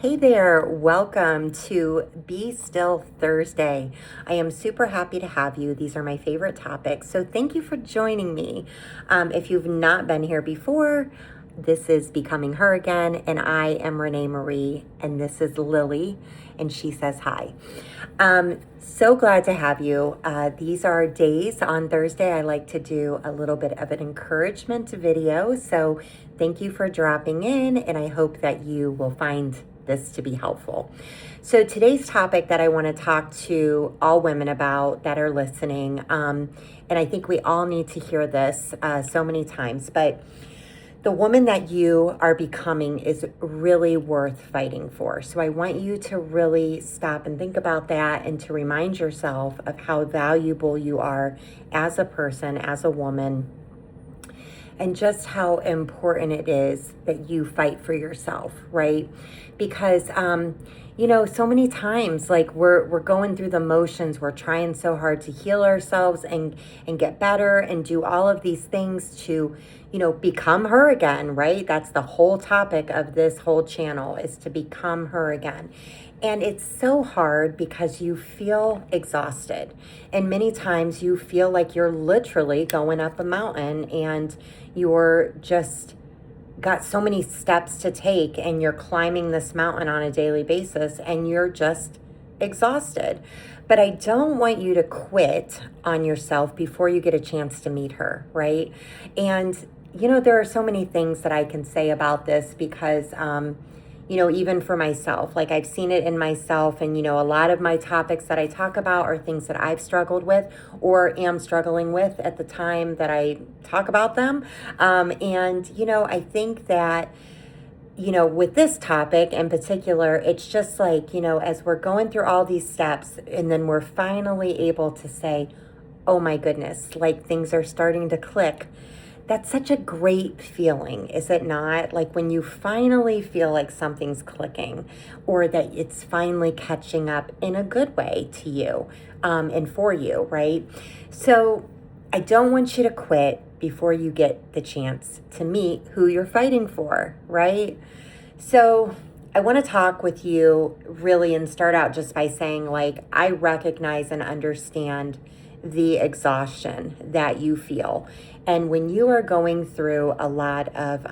Hey there, welcome to Be Still Thursday. I am super happy to have you. These are my favorite topics, so thank you for joining me. If you've not been here before, this is Becoming Her Again, and I am Renee Marie, and this is Lily, and she says hi. So glad to have you. These are days on Thursday. I like to do a little bit of an encouragement video, so thank you for dropping in, and I hope that you will find this to be helpful. So today's topic that I want to talk to all women about that are listening, and I think we all need to hear this so many times, but the woman that you are becoming is really worth fighting for. So I want you to really stop and think about that and to remind yourself of how valuable you are as a person, as a woman, and just how important it is that you fight for yourself, right? Because so many times, like we're going through the motions, we're trying so hard to heal ourselves and get better and do all of these things to become her again, right? That's the whole topic of this whole channel, is to become her again. And it's so hard because you feel exhausted. And many times you feel like you're literally going up a mountain and you're just got so many steps to take and you're climbing this mountain on a daily basis and you're just exhausted. But I don't want you to quit on yourself before you get a chance to meet her, right? And there are so many things that I can say about this because even for myself, like I've seen it in myself, and a lot of my topics that I talk about are things that I've struggled with or am struggling with at the time that I talk about them. I think that with this topic in particular, it's just like, as we're going through all these steps and then we're finally able to say, oh my goodness, like things are starting to click. That's such a great feeling, is it not? Like when you finally feel like something's clicking or that it's finally catching up in a good way to you and for you, right? So I don't want you to quit before you get the chance to meet who you're fighting for, right? So I want to talk with you really and start out just by saying, like, I recognize and understand the exhaustion that you feel. And when you are going through a lot of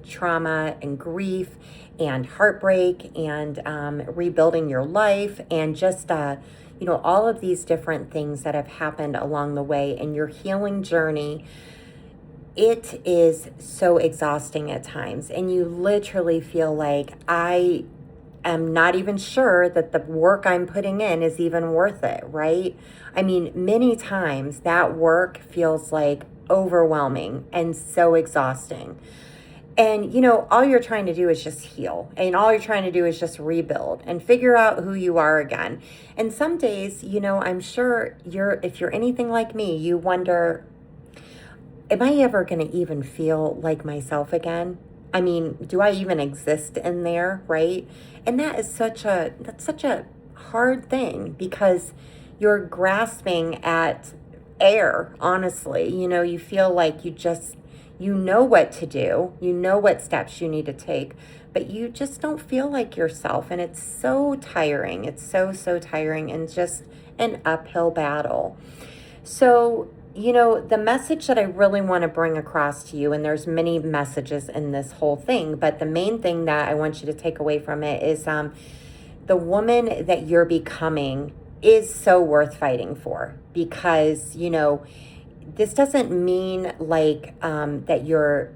trauma and grief and heartbreak and rebuilding your life and just, all of these different things that have happened along the way in your healing journey, it is so exhausting at times. And you literally feel like, I am not even sure that the work I'm putting in is even worth it, right? I mean, many times that work feels like overwhelming and so exhausting. And, all you're trying to do is just heal. And all you're trying to do is just rebuild and figure out who you are again. And some days, I'm sure if you're anything like me, you wonder, am I ever going to even feel like myself again? I mean, do I even exist in there, right? And that's such a hard thing because you're grasping at air, honestly. You feel like you know what to do, you know what steps you need to take, but you just don't feel like yourself. And it's so tiring. It's so, so tiring and just an uphill battle. So, the message that I really want to bring across to you, and there's many messages in this whole thing, but the main thing that I want you to take away from it is the woman that you're becoming is so worth fighting for because, this doesn't mean like that you're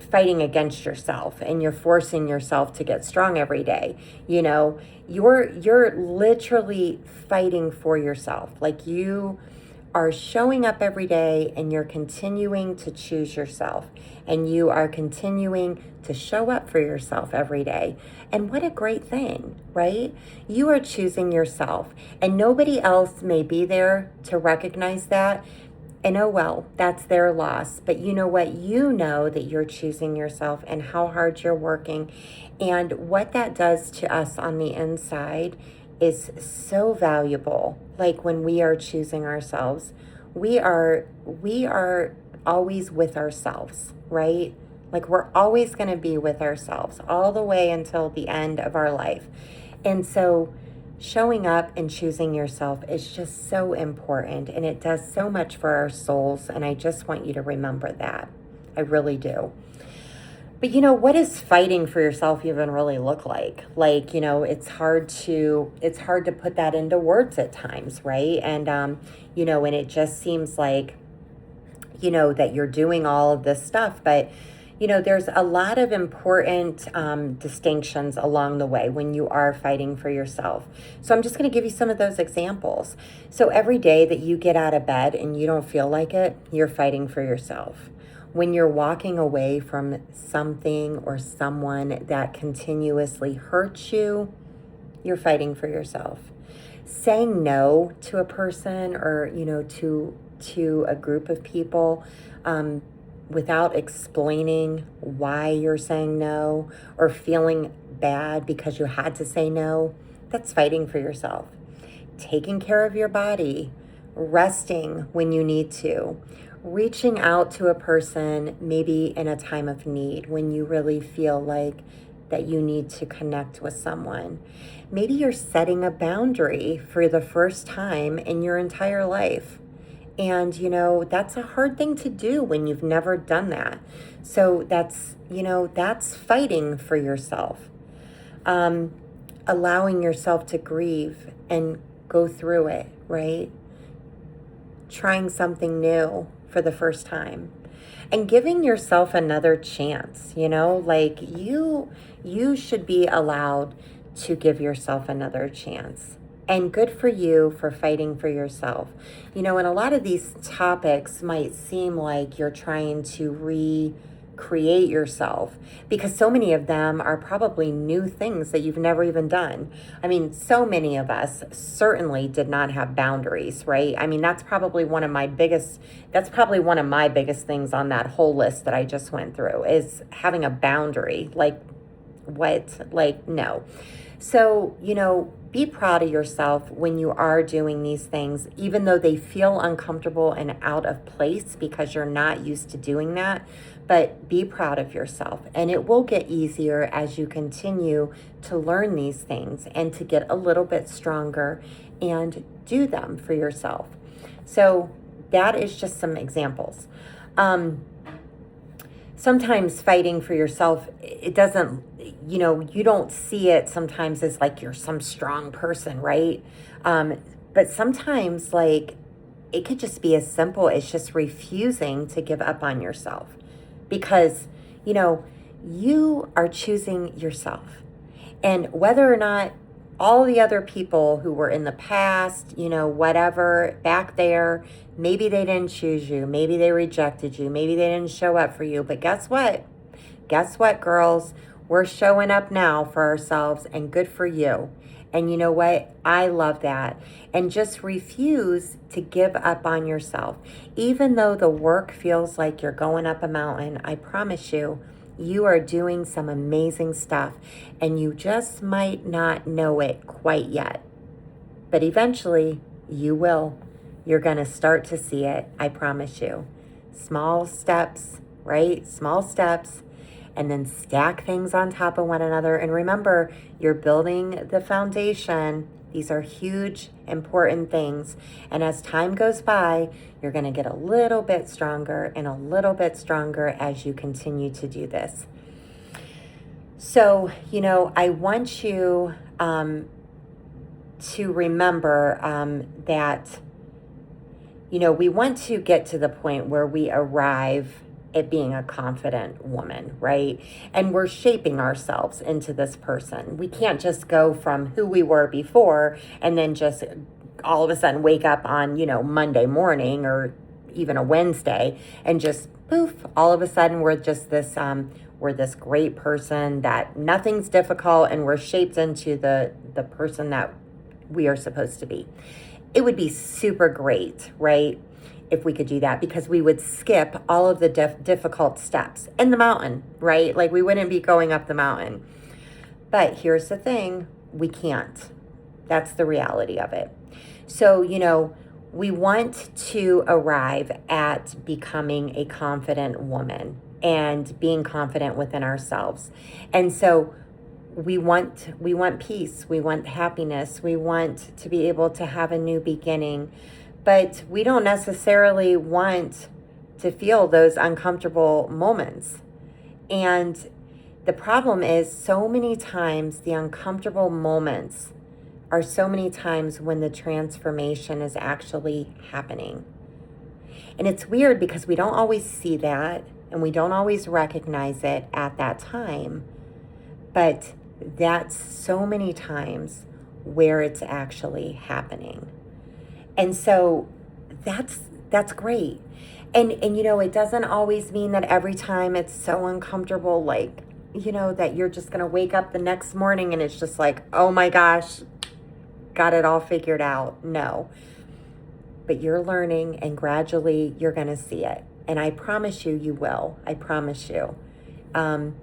fighting against yourself and you're forcing yourself to get strong every day. You're literally fighting for yourself. Like you are showing up every day and you're continuing to choose yourself and you are continuing to show up for yourself every day. And what a great thing, right? You are choosing yourself and nobody else may be there to recognize that. And oh well, that's their loss. But you know what? You know that you're choosing yourself and how hard you're working. And what that does to us on the inside is so valuable. Like when we are choosing ourselves, we are always with ourselves, right? Like, we're always going to be with ourselves all the way until the end of our life. And so showing up and choosing yourself is just so important, and it does so much for our souls. And I just want you to remember that. I really do. But what does fighting for yourself even really look like? Like, it's hard to put that into words at times, right? And and it just seems like, that you're doing all of this stuff, but there's a lot of important distinctions along the way when you are fighting for yourself. So I'm just going to give you some of those examples. So every day that you get out of bed and you don't feel like it, you're fighting for yourself. When you're walking away from something or someone that continuously hurts you, you're fighting for yourself. Saying no to a person or, to a group of people, without explaining why you're saying no or feeling bad because you had to say no, that's fighting for yourself. Taking care of your body, resting when you need to, reaching out to a person maybe in a time of need when you really feel like that you need to connect with someone. Maybe you're setting a boundary for the first time in your entire life. And, that's a hard thing to do when you've never done that. So that's fighting for yourself. Allowing yourself to grieve and go through it, right? Trying something new for the first time. And giving yourself another chance, like you should be allowed to give yourself another chance. And good for you for fighting for yourself. And a lot of these topics might seem like you're trying to recreate yourself because so many of them are probably new things that you've never even done. I mean, so many of us certainly did not have boundaries, right? I mean, that's probably one of my biggest things on that whole list that I just went through is having a boundary. Like, what? Like, no. So, be proud of yourself when you are doing these things, even though they feel uncomfortable and out of place because you're not used to doing that. But be proud of yourself, and it will get easier as you continue to learn these things and to get a little bit stronger and do them for yourself. So that is just some examples. Sometimes fighting for yourself, it doesn't, you don't see it sometimes as like you're some strong person, right? But sometimes, like, it could just be as simple as just refusing to give up on yourself because, you are choosing yourself. And whether or not all the other people who were in the past, whatever, back there, maybe they didn't choose you. Maybe they rejected you. Maybe they didn't show up for you. But guess what? Guess what, girls? We're showing up now for ourselves, and good for you. And you know what? I love that. And just refuse to give up on yourself. Even though the work feels like you're going up a mountain, I promise you, you are doing some amazing stuff, and you just might not know it quite yet. But eventually, you will. You're going to start to see it, I promise you. Small steps, right? Small steps, and then stack things on top of one another. And remember, you're building the foundation. These are huge, important things. And as time goes by, you're going to get a little bit stronger and a little bit stronger as you continue to do this. So, I want you to remember that, we want to get to the point where we arrive at being a confident woman, right? And we're shaping ourselves into this person. We can't just go from who we were before and then just all of a sudden wake up on, Monday morning or even a Wednesday and just poof, all of a sudden we're just this, we're this great person that nothing's difficult and we're shaped into the person that we are supposed to be. It would be super great, right? If we could do that, because we would skip all of the difficult steps in the mountain, right? Like, we wouldn't be going up the mountain. But here's the thing, we can't. That's the reality of it. So, we want to arrive at becoming a confident woman, and being confident within ourselves. And so we want peace, we want happiness, we want to be able to have a new beginning, but we don't necessarily want to feel those uncomfortable moments. And the problem is, so many times the uncomfortable moments are so many times when the transformation is actually happening. And it's weird because we don't always see that and we don't always recognize it at that time, but that's so many times where it's actually happening. And so that's great. And it doesn't always mean that every time it's so uncomfortable, like, that you're just going to wake up the next morning and it's just like, oh my gosh, got it all figured out. No. But you're learning, and gradually you're going to see it. And I promise you, you will. I promise you. I'm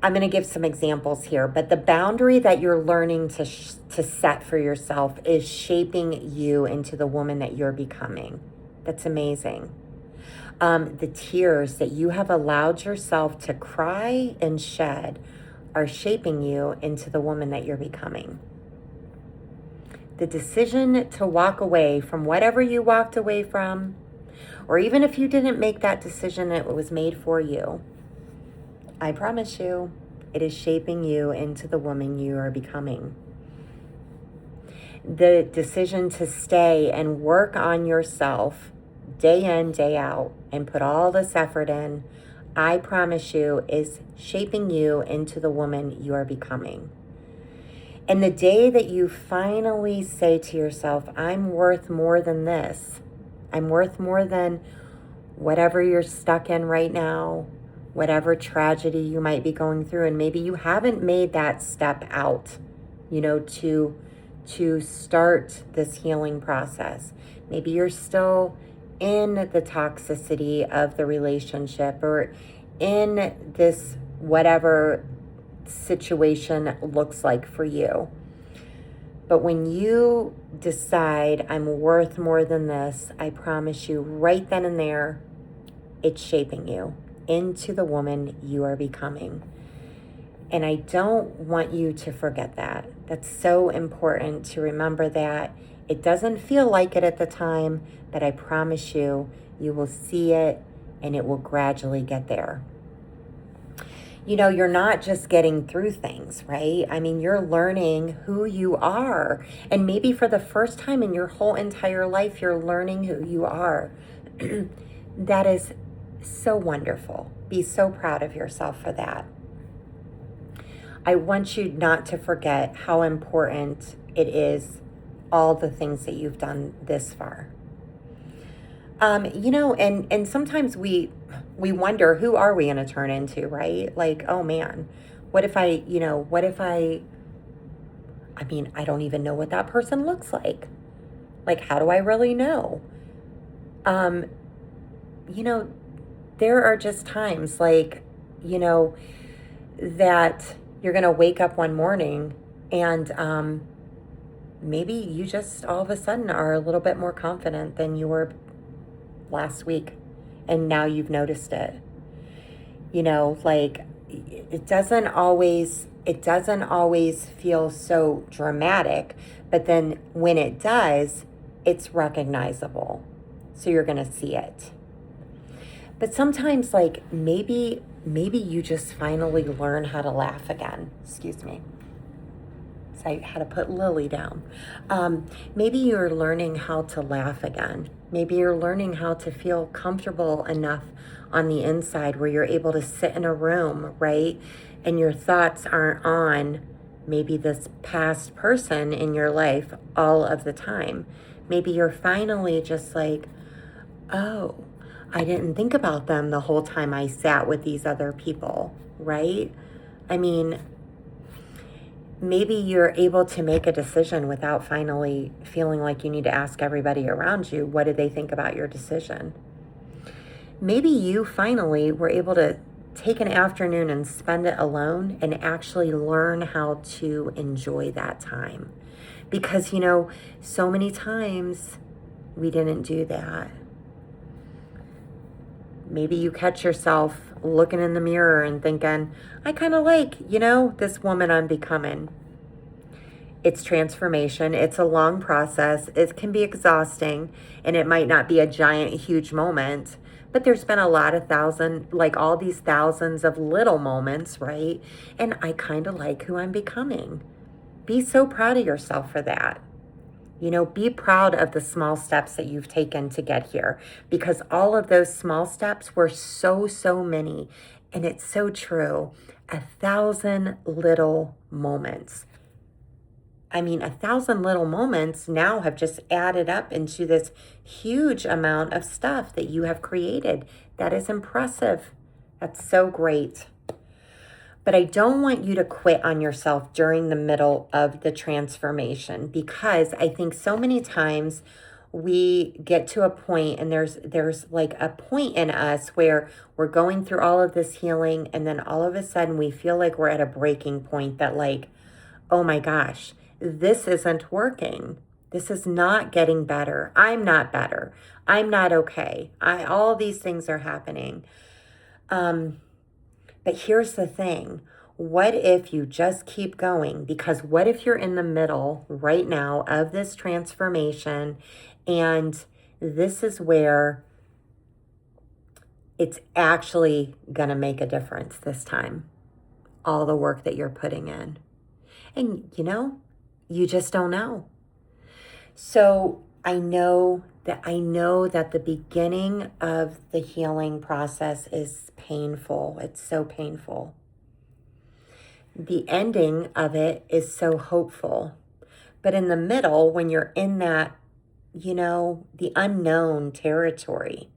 going to give some examples here, but the boundary that you're learning to set for yourself is shaping you into the woman that you're becoming. That's amazing. The tears that you have allowed yourself to cry and shed are shaping you into the woman that you're becoming. The decision to walk away from whatever you walked away from, or even if you didn't make that decision, it was made for you. I promise you, it is shaping you into the woman you are becoming. The decision to stay and work on yourself day in, day out, and put all this effort in, I promise you, is shaping you into the woman you are becoming. And the day that you finally say to yourself, I'm worth more than this, I'm worth more than whatever you're stuck in right now, whatever tragedy you might be going through, and maybe you haven't made that step out, to start this healing process. Maybe you're still in the toxicity of the relationship, or in this whatever situation looks like for you. But when you decide, I'm worth more than this, I promise you, right then and there, it's shaping you into the woman you are becoming. And I don't want you to forget that. That's so important to remember that. It doesn't feel like it at the time, but I promise you, you will see it and it will gradually get there. You're not just getting through things, right? I mean, you're learning who you are. And maybe for the first time in your whole entire life, you're learning who you are. That is so wonderful. Be so proud of yourself for that. I want you not to forget how important it is, all the things that you've done this far. And sometimes we wonder, who are we going to turn into, right? Like, oh man, what if I don't even know what that person looks like. Like, how do I really know? There are just times like, that you're going to wake up one morning and maybe you just all of a sudden are a little bit more confident than you were last week. And now you've noticed it. Like it doesn't always feel so dramatic, but then when it does, it's recognizable. So you're going to see it. But sometimes, like, maybe you just finally learn how to laugh again. Excuse me. So I had to put Lily down. Maybe you're learning how to laugh again. Maybe you're learning how to feel comfortable enough on the inside where you're able to sit in a room, right? And your thoughts aren't on maybe this past person in your life all of the time. Maybe you're finally just like, oh, I didn't think about them the whole time I sat with these other people, right? I mean, maybe you're able to make a decision without finally feeling like you need to ask everybody around you, what do they think about your decision? Maybe you finally were able to take an afternoon and spend it alone and actually learn how to enjoy that time. Because, so many times we didn't do that. Maybe you catch yourself looking in the mirror and thinking, I kind of like, this woman I'm becoming. It's transformation. It's a long process. It can be exhausting, and it might not be a giant, huge moment, but there's been a lot of all these thousands of little moments, right? And I kind of like who I'm becoming. Be so proud of yourself for that. Be proud of the small steps that you've taken to get here, because all of those small steps were so, so many. And it's so true. 1,000 little moments. 1,000 little moments now have just added up into this huge amount of stuff that you have created. That is impressive. That's so great. But I don't want you to quit on yourself during the middle of the transformation, because I think so many times we get to a point, and there's like a point in us where we're going through all of this healing, and then all of a sudden we feel like we're at a breaking point that, like, oh my gosh, this isn't working. This is not getting better. I'm not better. I'm not okay. All these things are happening. But here's the thing. What if you just keep going? Because what if you're in the middle right now of this transformation, and this is where it's actually going to make a difference this time? All the work that you're putting in. And you just don't know. So I know that the beginning of the healing process is painful. It's so painful. The ending of it is so hopeful. But in the middle, when you're in that, the unknown territory,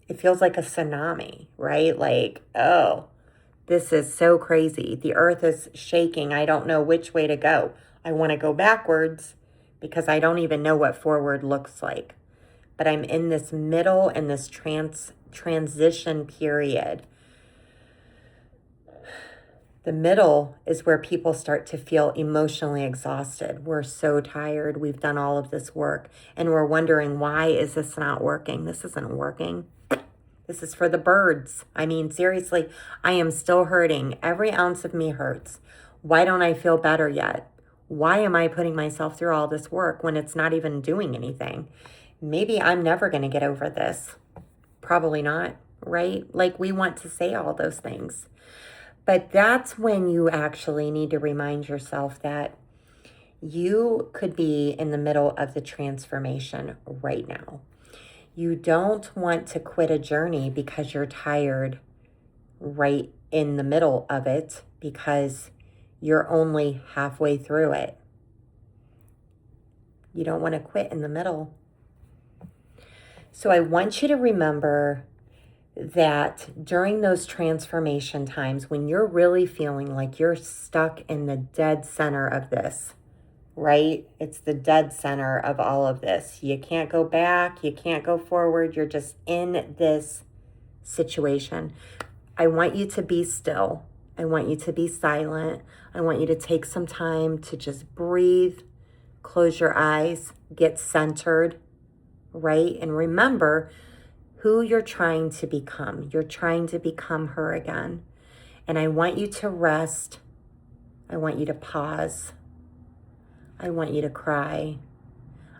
it feels like a tsunami, right? Like, oh, this is so crazy. The earth is shaking. I don't know which way to go. I want to go backwards because I don't even know what forward looks like. But I'm in this middle and this transition period. The middle is where people start to feel emotionally exhausted. We're so tired. We've done all of this work, and we're wondering, why is this not working? This isn't working. This is for the birds. Seriously, I am still hurting. Every ounce of me hurts. Why don't I feel better yet? Why am I putting myself through all this work when it's not even doing anything? Maybe I'm never going to get over this. Probably not, right? Like, we want to say all those things. But that's when you actually need to remind yourself that you could be in the middle of the transformation right now. You don't want to quit a journey because you're tired right in the middle of it, because you're only halfway through it. You don't want to quit in the middle. So I want you to remember that during those transformation times, when you're really feeling like you're stuck in the dead center of this, right? It's the dead center of all of this. You can't go back. You can't go forward. You're just in this situation. I want you to be still. I want you to be silent. I want you to take some time to just breathe, close your eyes, get centered, right? And remember who you're trying to become. You're trying to become her again. And I want you to rest. I want you to pause. I want you to cry.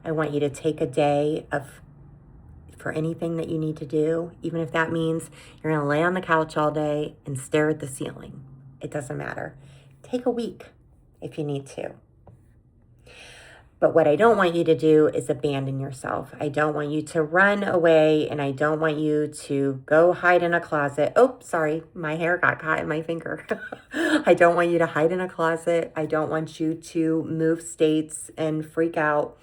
I want you to take a day for anything that you need to do, even if that means you're going to lay on the couch all day and stare at the ceiling. It doesn't matter. Take a week if you need to. But what I don't want you to do is abandon yourself. I don't want you to run away, and I don't want you to go hide in a closet. Oh, sorry, my hair got caught in my finger. I don't want you to hide in a closet. I don't want you to move states and freak out.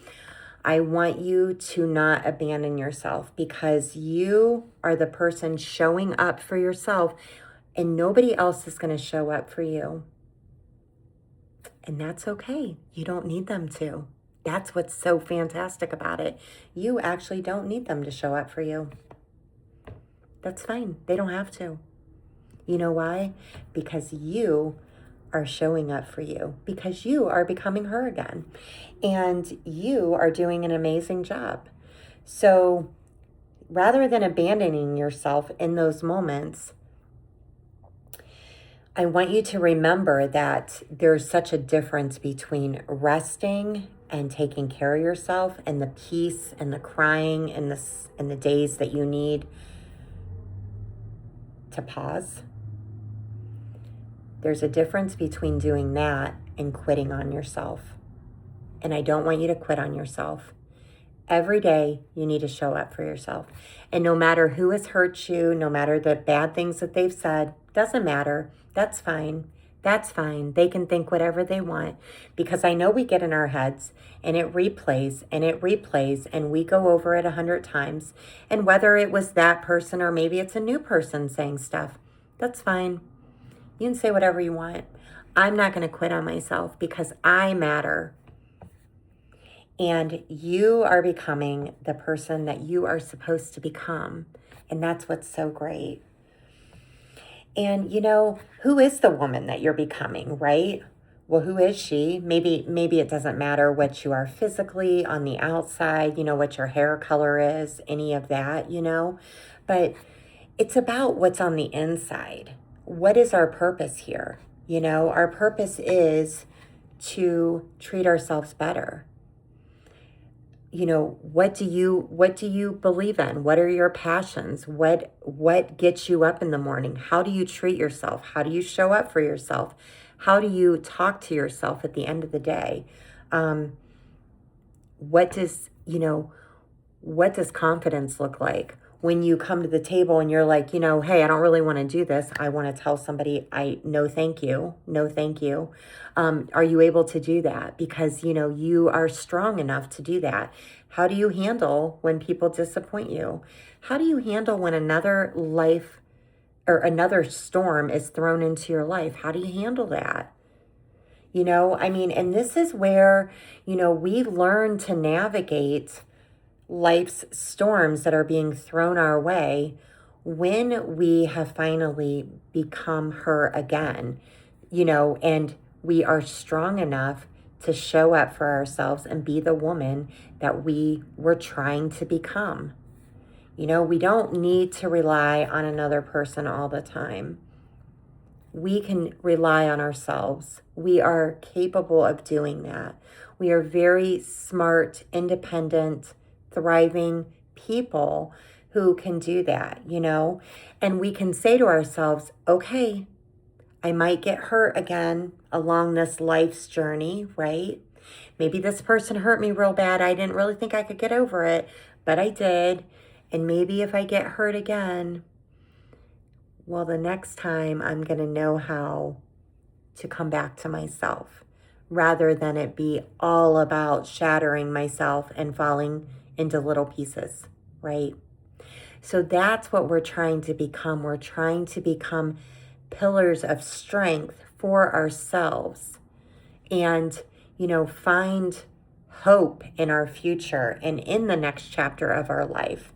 I want you to not abandon yourself, because you are the person showing up for yourself, and nobody else is going to show up for you. And that's okay. You don't need them to. That's what's so fantastic about it. You actually don't need them to show up for you. That's fine. They don't have to. You know why? Because you are showing up for you. Because you are becoming her again. And you are doing an amazing job. So rather than abandoning yourself in those moments, I want you to remember that there's such a difference between resting and taking care of yourself, and the peace and the crying and the days that you need to pause. There's a difference between doing that and quitting on yourself. And I don't want you to quit on yourself. Every day you need to show up for yourself. And no matter who has hurt you, no matter the bad things that they've said, doesn't matter. That's fine. That's fine. They can think whatever they want, because I know we get in our heads and it replays and it replays and we go over it 100 times. And whether it was that person or maybe it's a new person saying stuff, that's fine. You can say whatever you want. I'm not going to quit on myself because I matter. And you are becoming the person that you are supposed to become. And that's what's so great. And who is the woman that you're becoming, right? Well, who is she? Maybe it doesn't matter what you are physically on the outside, what your hair color is, any of that, But it's about what's on the inside. What is our purpose here? Our purpose is to treat ourselves better. What do you believe in? What are your passions? What gets you up in the morning? How do you treat yourself? How do you show up for yourself? How do you talk to yourself at the end of the day? What does confidence look like? When you come to the table and you're like, hey, I don't really want to do this. I want to tell somebody, no, thank you. No, thank you. Are you able to do that? Because, you are strong enough to do that. How do you handle when people disappoint you? How do you handle when another life or another storm is thrown into your life? How do you handle that? And this is where, we learn to navigate life's storms that are being thrown our way when we have finally become her again, and we are strong enough to show up for ourselves and be the woman that we were trying to become. We don't need to rely on another person all the time. We can rely on ourselves. We are capable of doing that. We are very smart, independent, thriving people who can do that, and we can say to ourselves, okay, I might get hurt again along this life's journey, right? Maybe this person hurt me real bad. I didn't really think I could get over it, but I did. And maybe if I get hurt again, well, the next time I'm going to know how to come back to myself, rather than it be all about shattering myself and falling into little pieces, right? So that's what we're trying to become. We're trying to become pillars of strength for ourselves and, find hope in our future and in the next chapter of our life,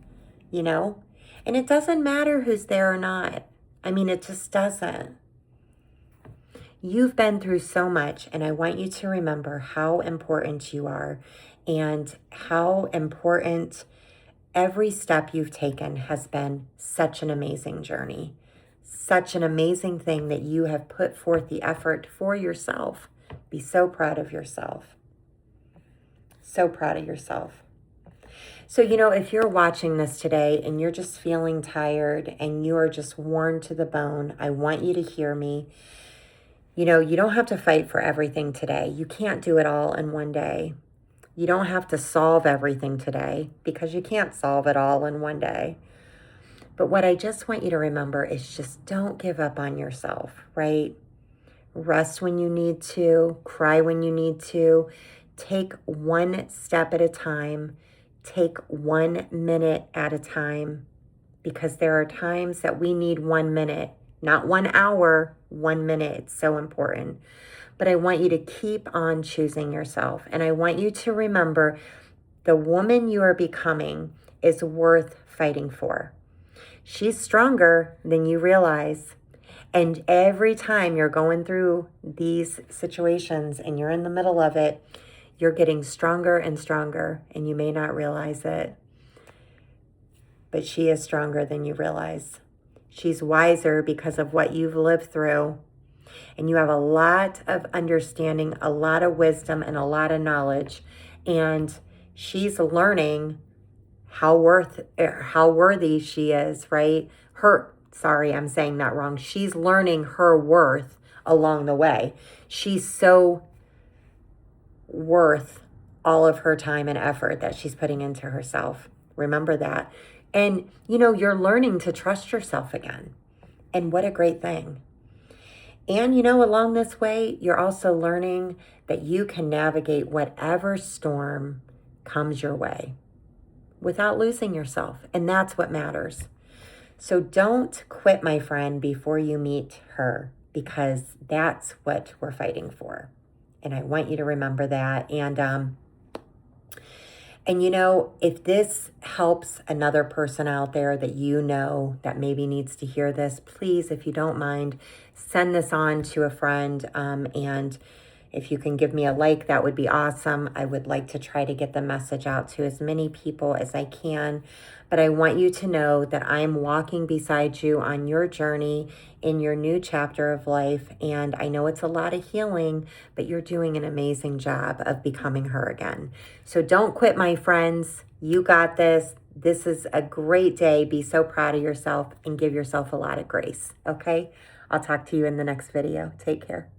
and it doesn't matter who's there or not. It just doesn't. You've been through so much, and I want you to remember how important you are and how important every step you've taken has been. Such an amazing journey, such an amazing thing that you have put forth the effort for yourself. Be so proud of yourself. So proud of yourself. So, if you're watching this today and you're just feeling tired and you are just worn to the bone, I want you to hear me. You don't have to fight for everything today. You can't do it all in one day. You don't have to solve everything today because you can't solve it all in one day. But what I just want you to remember is just don't give up on yourself, right? Rest when you need to, cry when you need to. Take one step at a time. Take 1 minute at a time, because there are times that we need 1 minute, not 1 hour, 1 minute. It's so important. But I want you to keep on choosing yourself. And I want you to remember the woman you are becoming is worth fighting for. She's stronger than you realize. And every time you're going through these situations and you're in the middle of it, you're getting stronger and stronger, and you may not realize it. but she is stronger than you realize. She's wiser because of what you've lived through. And you have a lot of understanding, a lot of wisdom, and a lot of knowledge. And she's learning how worthy she is, right? Sorry, I'm saying that wrong. She's learning her worth along the way. She's so worth all of her time and effort that she's putting into herself. Remember that. And, you're learning to trust yourself again. And what a great thing. And, along this way, you're also learning that you can navigate whatever storm comes your way without losing yourself. And that's what matters. So don't quit, my friend, before you meet her, because that's what we're fighting for. And I want you to remember that. And if this helps another person out there that that maybe needs to hear this, please, if you don't mind, send this on to a friend. And if you can give me a like, that would be awesome. I would like to try to get the message out to as many people as I can. But I want you to know that I'm walking beside you on your journey in your new chapter of life. And I know it's a lot of healing, but you're doing an amazing job of becoming her again. So don't quit, my friends. You got this. This is a great day. Be so proud of yourself and give yourself a lot of grace. Okay? I'll talk to you in the next video. Take care.